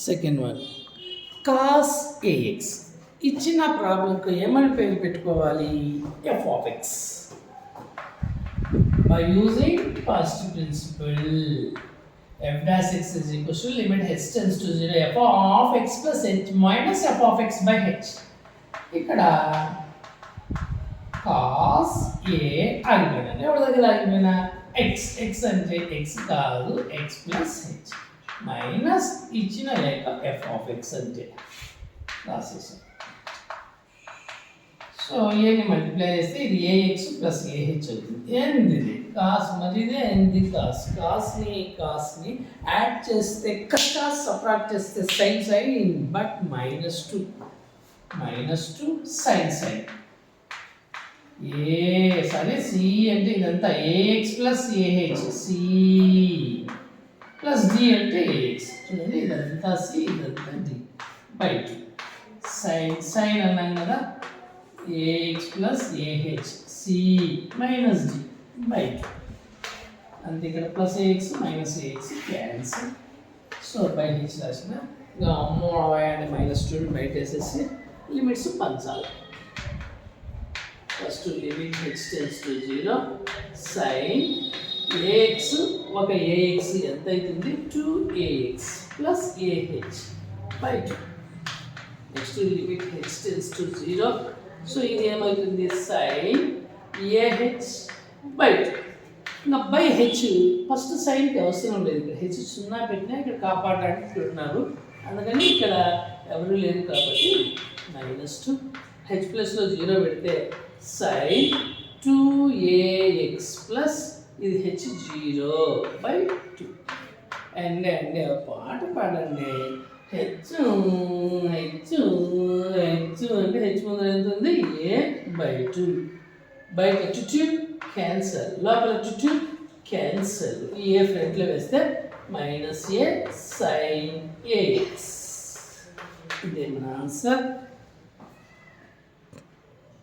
Second one cos a x. ఇచ్చిన ప్రాబ్లంకు ఏమని పేరు పెట్టుకోవాలి? F of x. By using first principle f dash x is equal to limit h tends to 0 f of x plus h minus f of x by h. ఇక్కడ cos a ఆగిపోయినా ఎవరి దగ్గర ఆగిపోయినా x అంటే x కాదు x plus h minus ఇచ్చిన లేక f of x అంటే రాసేసాం. So ఏని multiply చేస్తే ఇది ax ప్లస్ ah అవుతుంది. ఏంది ఇది కాస్, మరి ఇదే ఏంది కాస్. కాస్ని యాడ్ చేస్తే కాస్, సబ్ట్రాక్ట్ చేస్తే sine but minus two sine సరే సి అంటే ఇదంతా ax plus ah c plus d అంటే ax చూడండి, ఇదంతా సి ఇదంతా d బై 2 సైన్ అన్నాం కదా ax plus ah c minus d by 2 అంతే. ఇక్కడ plus ax minus ax cancel. So by h రాసిన అమ్మో అండ్ మైనస్ 2 బయట వేసేసి లిమిట్స్ పంచాలి. First limit h tends to 0 sine ax ఒక ax ఎంత అవుతుంది 2ax plus ah by 2. Next limit h tends to 0. So ఇది ఏమవుతుంది సైన్ ah బై 2. ఇంకా బై హెచ్ ఫస్ట్ సైన్కి అవసరం లేదు, ఇక్కడ హెచ్ సున్నా పెట్టినా ఇక్కడ కాపాడడానికి పెట్టున్నారు, అందుకని ఇక్కడ ఎవరు లేదు కాబట్టి -2 హెచ్ ప్లస్లో 0 పెడితే సైన్ 2ax ప్లస్ ఇది హెచ్ 0 బై 2. అండి పాట పాడండి. హెచ్ అంటే హెచ్ ముందు ఎంత ఉంది a బై 2 బయట 2 క్యాన్సల్, లోపల 2 క్యాన్సల్. ఈ ఏ ఫ్రంట్లో వేస్తే మైనస్ a సైన్ ax. ఇదే మన ఆన్సర్.